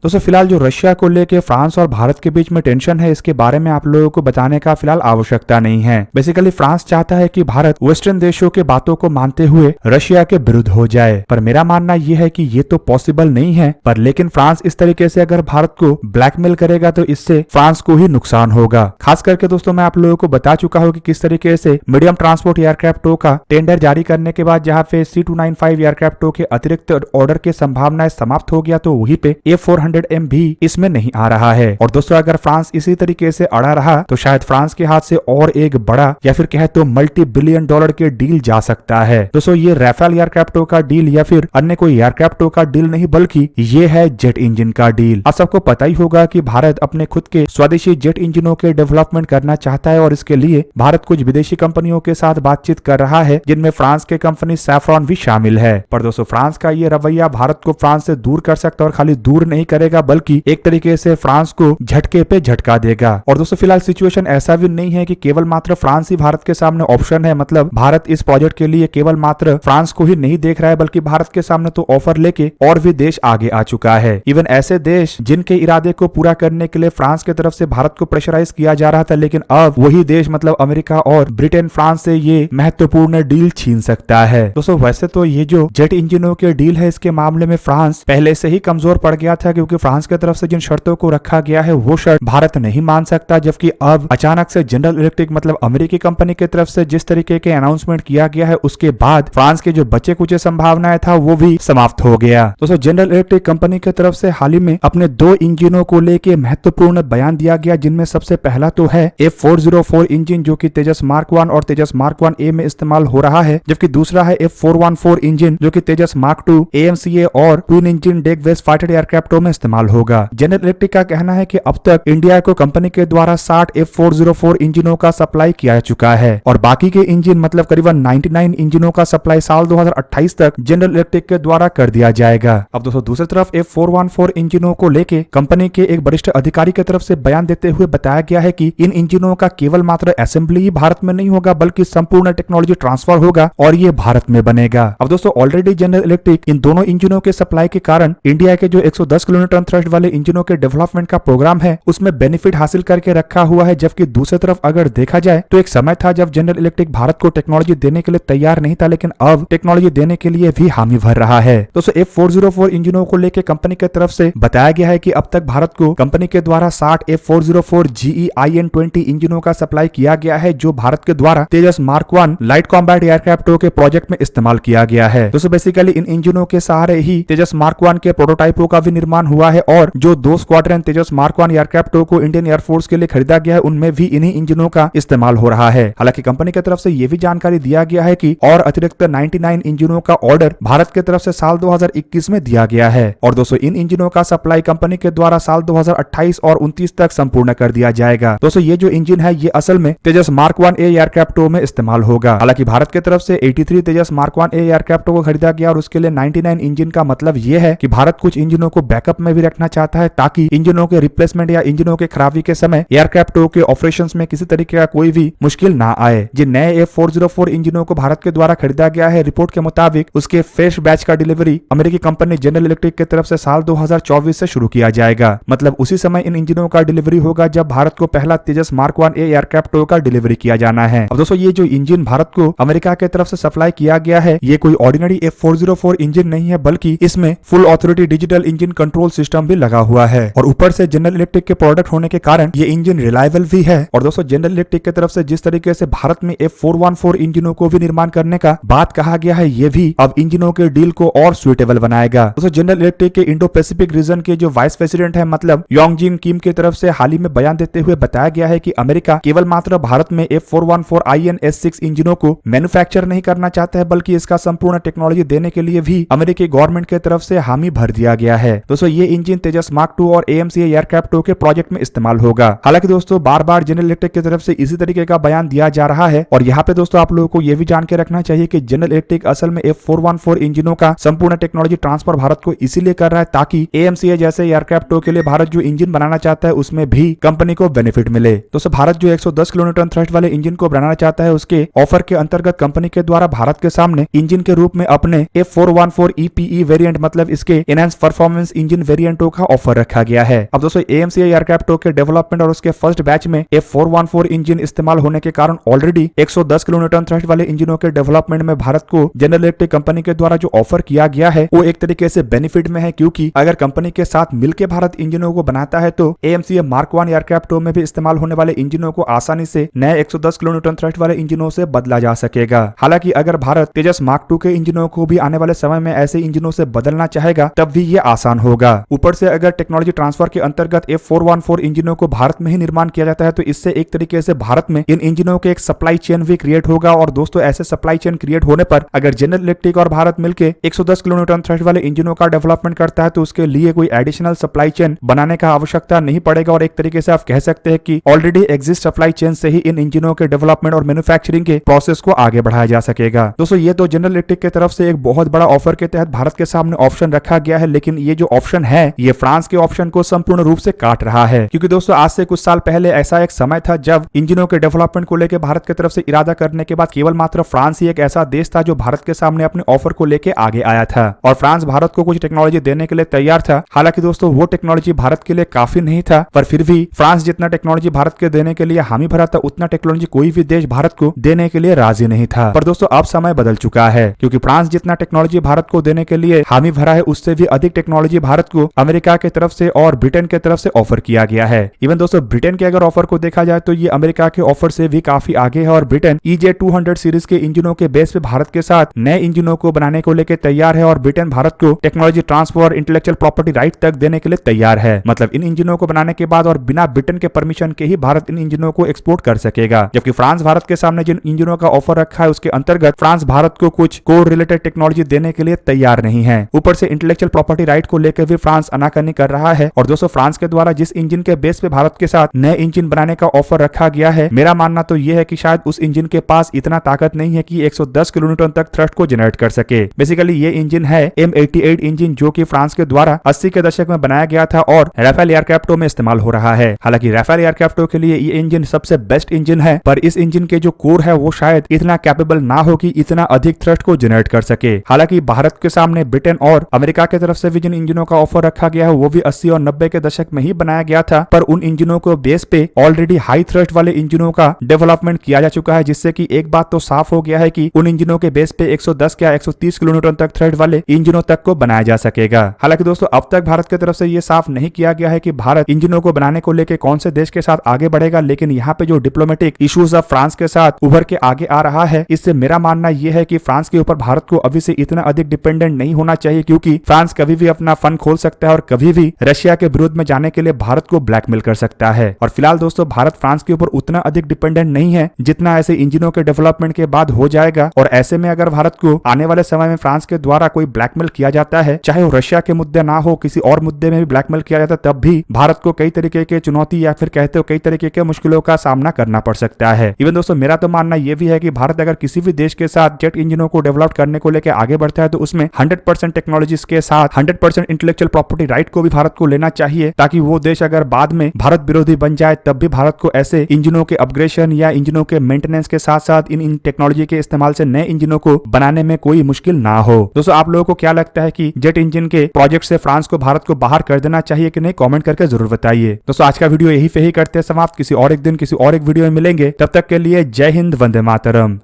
दोस्तों फिलहाल जो रशिया को लेके फ्रांस और भारत के बीच में टेंशन है, इसके बारे में आप लोगों को बताने का फिलहाल आवश्यकता नहीं है। बेसिकली फ्रांस चाहता है कि भारत वेस्टर्न देशों के बातों को मानते हुए रशिया के विरुद्ध हो जाए, पर मेरा मानना यह है कि ये तो पॉसिबल नहीं है। पर लेकिन फ्रांस इस तरीके से अगर भारत को ब्लैकमेल करेगा तो इससे फ्रांस को ही नुकसान होगा। खास करके दोस्तों मैं आप लोगों को बता चुका हूँ कि किस तरीके से मीडियम ट्रांसपोर्ट एयरक्राफ्ट टो का टेंडर जारी करने के बाद जहाँ पे C295 एयरक्राफ्ट टो के अतिरिक्त ऑर्डर की संभावनाएं समाप्त हो गया, तो वहीं पे A400M भी इसमें नहीं आ रहा है। और दोस्तों अगर फ्रांस इसी तरीके से अड़ा रहा तो शायद फ्रांस के हाथ से और एक बड़ा या फिर कहे तो $multi-billion के डील जा सकता है। दोस्तों ये राफेल एयरक्राफ्टों का डील या फिर अन्य कोई एयरक्राफ्टों का डील नहीं, बल्कि ये है जेट इंजन का डील। आप सबको पता ही होगा कि भारत अपने खुद के स्वदेशी जेट इंजनों के डेवलपमेंट करना चाहता है और इसके लिए भारत कुछ विदेशी कंपनियों के साथ बातचीत कर रहा है, जिनमें फ्रांस के कंपनी सैफ्रॉन भी शामिल है। पर दोस्तों फ्रांस का ये रवैया भारत को फ्रांस से दूर कर सकता है और खाली दूर नहीं करेगा बल्कि एक तरीके से फ्रांस को झटके पे झटका देगा। और दोस्तों फिलहाल सिचुएशन ऐसा भी नहीं है कि केवल मात्र फ्रांस ही भारत के सामने ऑप्शन है। मतलब भारत इस प्रोजेक्ट के लिए केवल मात्र फ्रांस को ही नहीं देख रहा है, बल्कि भारत के सामने तो ऑफर लेके और भी देश आगे आ चुका है। इवन ऐसे देश जिनके इरादे को पूरा करने के लिए फ्रांस की तरफ से भारत को प्रेशराइज किया जा रहा था, लेकिन अब वही देश मतलब अमेरिका और ब्रिटेन फ्रांस से ये महत्वपूर्ण डील छीन सकता है। दोस्तों वैसे तो ये जो जेट इंजनों के डील है, इसके मामले में फ्रांस पहले से ही कमजोर पड़ गया था, क्योंकि फ्रांस की तरफ से जिन शर्तों को रखा गया है वो शर्त भारत नहीं मान सकता। जबकि अब अचानक से जनरल इलेक्ट्रिक मतलब अमेरिकी कंपनी की तरफ से जिस तरीके के अनाउंसमेंट किया गया है, उसके बाद फ्रांस के जो बचे कुछ संभावनाएं था वो भी समाप्त हो गया। दोस्तों जनरल इलेक्ट्रिक कंपनी की तरफ से हाल ही में अपने 2 इंजनों को लेके महत्वपूर्ण बयान दिया गया, जिनमें सबसे पहला तो है F404 इंजन जो कि तेजस मार्क 1 और तेजस मार्क 1A में इस्तेमाल हो रहा है, जबकि दूसरा है F414 इंजन जो कि तेजस मार्क 2 AMCA और twin engine deck based fighter एयरक्राफ्टों में इस्तेमाल होगा। जनरल इलेक्ट्रिक का कहना है कि अब तक इंडिया को कंपनी के द्वारा 60 F404 इंजनों का सप्लाई किया जा चुका है और बाकी के इंजन मतलब करीबन 99 इंजनों का सप्लाई साल 2028 तक जनरल इलेक्ट्रिक के द्वारा कर दिया जाएगा। अब दोस्तों दूसरी तरफ F414 इंजनों को लेके कंपनी के एक वरिष्ठ अधिकारी की तरफ से बयान देते हुए बताया गया है कि इन इंजनों का केवल मात्र असेंबली ही भारत में नहीं होगा, बल्कि संपूर्ण टेक्नोलॉजी ट्रांसफर होगा और ये भारत में बनेगा। अब दोस्तों ऑलरेडी जनरल इलेक्ट्रिक इन दोनों इंजनों के सप्लाई के कारण इंडिया के जो 110 किलोमीटर थ्रस्ट वाले इंजनों के डेवलपमेंट का प्रोग्राम है उसमें बेनिफिट हासिल करके रखा हुआ है। जबकि दूसरी तरफ अगर देखा जाए तो एक समय था जब जनरल इलेक्ट्रिक भारत को टेक्नोलॉजी देने के लिए तैयार नहीं था, लेकिन अब टेक्नोलॉजी देने के लिए भी हामी भर रहा है। दोस्तों F404 इंजनों को लेकर कंपनी की तरफ से बताया गया है कि अब तक भारत को कंपनी के द्वारा 60 F404 GE IN-20 इंजनों का सप्लाई किया गया है, जो भारत के द्वारा तेजस मार्क 1 लाइट कॉम्बैट एयरक्राफ्टों के प्रोजेक्ट में इस्तेमाल किया गया है। दोस्तों बेसिकली इन इंजनों के सहारे ही तेजस मार्क 1 के प्रोटोटाइपों का भी निर्माण हुआ है और जो 2 स्क्वाड्रन तेजस मार्क 1 एयरक्राफ्टों को इंडियन एयरफोर्स के लिए खरीदा गया है उनमें भी इन्हीं इंजनों का इस्तेमाल हो रहा है। हालांकि कंपनी की तरफ से यह भी जानकारी दिया गया है कि और अतिरिक्त 99 इंजनों का ऑर्डर भारत की तरफ से साल 2021 में दिया गया है और दोस्तों इन इंजनों का सप्लाई कंपनी के द्वारा साल 2028 और 29 तक संपूर्ण कर दिया जाएगा। दोस्तों ये जो इंजन है ये असल में तेजस मार्क 1A एयरक्राफ्टों में इस्तेमाल होगा। हालांकि भारत की तरफ से 83 तेजस मार्क 1A एयरक्राफ्टों को खरीदा गया और उसके लिए 99 इंजन का मतलब ये है कि भारत कुछ इंजनों को बैकअप में भी रखना चाहता है, ताकि इंजनों के रिप्लेसमेंट या इंजनों के खराबी के समय एयरक्राफ्टों के ऑपरेशंस में किसी तरीके का कोई भी मुश्किल ना आए। जिन नए F404 इंजनों को भारत के द्वारा खरीदा गया है, रिपोर्ट के मुताबिक उसके फर्स्ट बैच का डिलीवरी अमेरिकी कंपनी जनरल इलेक्ट्रिक की तरफ से साल 2024 से शुरू किया जाएगा। मतलब उसी समय इन इंजनों का डिलीवरी होगा जब भारत को पहला तेजस मार्क 1A एयरक्राफ्टों का डिलीवरी किया जाना है। अब दोस्तों ये जो इंजन भारत को अमेरिका की तरफ से सप्लाई किया गया है ये कोई ऑर्डिनरी F404 इंजन नहीं है, बल्कि इसमें full authority digital engine control system भी लगा हुआ है और ऊपर से जनरल इलेक्ट्रिक के प्रोडक्ट होने के कारण ये इंजन रिलायबल भी है। और दोस्तों जनरल इलेक्ट्रिक की तरफ से जिस तरीके से भारत में F414 इंजनों को भी निर्माण करने का बात कहा गया है, ये भी अब इंजनों के डील को और सुइटेबल बनाएगा। दोस्तों जनरल इलेक्ट्रिक के इंडो पैसिफिक रीजन के जो वाइस प्रेसिडेंट है मतलब योंगजिन किम की तरफ से हाल ही में बयान देते हुए बताया गया है कि अमेरिका केवल मात्र भारत में F414 IN-S6 इंजनों को मैन्युफैक्चर नहीं करना चाहता है, बल्कि इसका संपूर्ण टेक्नोलॉजी देने के लिए भी अमेरिकी गवर्नमेंट की तरफ से हामी भर दिया गया है। दोस्तों ये इंजन तेजस मार्क 2 और AMCA एयरक्राफ्टों के प्रोजेक्ट में इस्तेमाल होगा। हालांकि दोस्तों बार बार जनरल इलेक्ट्रिक की तरफ से इसी तरीके का बयान दिया जा रहा है और यहाँ पे दोस्तों आप लोगों को यह भी जान के रखना चाहिए कि जनरल इलेक्ट्रिक असल में F414 इंजनों का संपूर्ण टेक्नोलॉजी ट्रांसफर भारत को इसीलिए कर रहा है ताकि AMCA जैसे एयरक्राफ्टों के लिए भारत जो इंजन बनाना चाहता है उसमें भी कंपनी को बेनिफिट मिले। दोस्तों भारत जो 110 किलोमीटर थ्रस्ट वाले इंजन को बनाना चाहता है उसके ऑफर के अंतर्गत कंपनी के द्वारा भारत के सामने इंजन के रूप में अपने F414 EPE वेरिएंट मतलब इसके एनहांस परफॉर्मेंस इंजन वेरिएंटों का ऑफर रखा गया है। अब दोस्तों AMCA एयरक्राफ्टों के डेवलपमेंट और उसके फर्स्ट बैच में F414 इंजन इस्तेमाल होने के कारण ऑलरेडी 110 किलोन्यूटन थ्रस्ट वाले इंजनों के डेवलपमेंट में भारत को जनरल इलेक्ट्रिक कंपनी के द्वारा जो ऑफर किया गया है वो एक तरीके से बेनिफिट में है, क्योंकि अगर कंपनी के साथ मिलकर भारत इंजनों को बनाता है तो AMCA Mark 1 एयरक्राफ्टों में भी इस्तेमाल होने वाले इंजनों को आसानी से नए 110 किलोन्यूटन थ्रस्ट वाले इंजनों से बदला जा सकेगा। हालांकि अगर भारत तेजस Mark 2 के इंजनों को भी आने वाले समय में ऐसे इंजनों से बदलना चाहेगा तब भी ये आसान होगा। ऊपर से अगर टेक्नोलॉजी ट्रांसफर के अंतर्गत F414 इंजनों को भारत में ही निर्माण किया जाता है तो इससे एक तरीके से भारत में इन इंजनों के एक सप्लाई चेन भी क्रिएट होगा। और दोस्तों ऐसे सप्लाई चेन क्रिएट होने पर अगर जनरल इलेक्ट्रिक और भारत मिलकर 110 किलोन्यूटन थ्रस्ट वाले इंजनों का डेवलपमेंट करता है तो उसके लिए कोई एडिशनल सप्लाई चेन बनाने का आवश्यकता नहीं पड़ेगा और एक तरीके से आप कह सकते हैं कि ऑलरेडी एग्जिस्ट सप्लाई चेन से ही इन इंजनों के डेवलपमेंट और मैन्युफैक्चरिंग के प्रोसेस को आगे बढ़ाया जा सकेगा। दोस्तों ये तो जनरल इलेक्ट्रिक की तरफ से एक बहुत बड़ा ऑफर के तहत भारत के सामने ऑप्शन रखा गया है, लेकिन ये जो ऑप्शन है ये फ्रांस के ऑप्शन को संपूर्ण रूप से काट रहा है। क्योंकि दोस्तों आज से कुछ साल पहले ऐसा एक समय था जब इंजनों के डेवलपमेंट को लेकर भारत की तरफ से इरादा करने के बाद केवल मात्र फ्रांस ही एक ऐसा देश था जो भारत के सामने अपने ऑफर को लेकर आगे आया था और फ्रांस भारत को कुछ टेक्नोलॉजी देने के लिए तैयार था। हालांकि दोस्तों वो टेक्नोलॉजी भारत के लिए काफी नहीं था, पर फिर भी फ्रांस जितना टेक्नोलॉजी भारत के देने के लिए हामी भरा था उतना टेक्नोलॉजी कोई भी देश भारत को देने के लिए राजी नहीं था। पर दोस्तों अब समय बदल चुका है, क्योंकि फ्रांस जितना टेक्नोलॉजी भारत को देने के लिए हामी भरा है उससे भी अधिक टेक्नोलॉजी भारत को अमेरिका की तरफ से और ब्रिटेन की तरफ से ऑफर किया गया है। इवन दोस्तों ब्रिटेन के अगर ऑफर को देखा जाए तो ये अमेरिका के ऑफर से भी काफी आगे है और ब्रिटेन EJ200 सीरीज के इंजनों के बेस पे भारत के साथ नए इंजनों को बनाने को लेकर तैयार है और ब्रिटेन भारत को technology transfer intellectual property right तक देने के लिए तैयार है। मतलब इन इंजनों को बनाने के बाद और बिना ब्रिटेन के परमिशन के ही भारत इन इंजनों को एक्सपोर्ट कर सकेगा। जबकि फ्रांस भारत के सामने जिन इंजनों का ऑफर रखा है उसके अंतर्गत फ्रांस भारत को कुछ कोर रिलेटेड टेक्नोलॉजी देने के लिए तैयार नहीं है। ऊपर से इंटेलेक्चुअल प्रॉपर्टी राइट को लेकर भी फ्रांस आनाकानी कर रहा है। और दोस्तों फ्रांस के द्वारा जिस इंजन के बेस पे भारत के साथ नए इंजन बनाने का ऑफर रखा गया है, मेरा मानना तो यह है कि शायद उस इंजन के पास इतना ताकत नहीं है कि 110 किलोन्यूटन तक थ्रस्ट को जनरेट कर सके। बेसिकली ये इंजन है M88 इंजन जो कि फ्रांस के द्वारा 80 के दशक में बनाया गया था और राफेल एयरक्राफ्टों में इस्तेमाल हो रहा है। हालांकि राफेल एयरक्राफ्टों के लिए ये इंजन सबसे बेस्ट इंजन है, पर इस इंजन के जो कोर है वो शायद इतना कैपेबल ना हो कि इतना अधिक थ्रस्ट को जनरेट कर सके। हालांकि भारत के सामने ब्रिटेन और अमेरिका की तरफ से भी जिन इंजनों का ऑफर रखा गया है वो भी 80 और 90 के दशक में ही बनाया गया था, पर उन इंजनों को बेस पे ऑलरेडी हाई थ्रस्ट वाले इंजनों का डेवलपमेंट किया जा चुका है, जिससे कि एक बात तो साफ हो गया है कि उन इंजनों के बेस पे 110 या 130 किलोन्यूटन तक थ्रस्ट वाले इंजनों तक को बनाया जा सकेगा। हालांकि दोस्तों अब तक भारत की तरफ से ये साफ नहीं किया गया है कि भारत इंजनों को बनाने को लेकर कौन से देश के साथ आगे बढ़ेगा, लेकिन यहाँ पे जो डिप्लोमेटिक इश्यूज अब फ्रांस के साथ उभर के आगे आ रहा है, इससे मेरा मानना यह है कि फ्रांस के ऊपर भारत को अभी से इतना अधिक डिपेंडेंट नहीं होना चाहिए, क्योंकि फ्रांस कभी भी अपना फन खोल सकता है और कभी भी रशिया के विरुद्ध में जाने के लिए भारत को ब्लैकमेल कर सकता है। और फिलहाल दोस्तों भारत फ्रांस के ऊपर उतना अधिक डिपेंडेंट नहीं है जितना ऐसे इंजनों के डेवलपमेंट के बाद हो जाएगा। और ऐसे में अगर भारत को आने वाले समय में फ्रांस के द्वारा कोई ब्लैकमेल किया जाता है, चाहे वो रशिया के मुद्दे ना हो किसी और मुद्दे में भी ब्लैकमेल किया जाता है, तब भी भारत को कई तरीके के चुनौती या फिर कहते हो कई तरीके के मुश्किलों का सामना करना पड़ सकता है। इवन दोस्तों मेरा तो मानना यह भी है कि भारत अगर किसी भी देश के साथ जेट इंजनों को डेवलप करने को लेकर आगे बढ़ता है तो उसमें 100% टेक्नोलॉजीज के साथ 100% इंटेलेक्चुअल प्रॉपर्टी राइट को भी भारत को लेना चाहिए, ताकि वो देश अगर बाद में भारत विरोधी बन जाए तब भी भारत को ऐसे इंजनों के अपग्रेडेशन या इंजनों के मेंटेनेंस के साथ साथ इन टेक्नोलॉजी के इस्तेमाल से नए इंजनों को बनाने में कोई मुश्किल ना हो। दोस्तों आप लोगों को क्या लगता है कि जेट इंजन के प्रोजेक्ट से फ्रांस को भारत को बाहर कर देना चाहिए कि नहीं? कमेंट करके जरूर बताइए। दोस्तों आज का वीडियो यही पे ही करते हैं समाप्त। किसी और एक दिन किसी और एक वीडियो में मिलेंगे, तब तक के लिए जय हिंद, वंदे मातरम।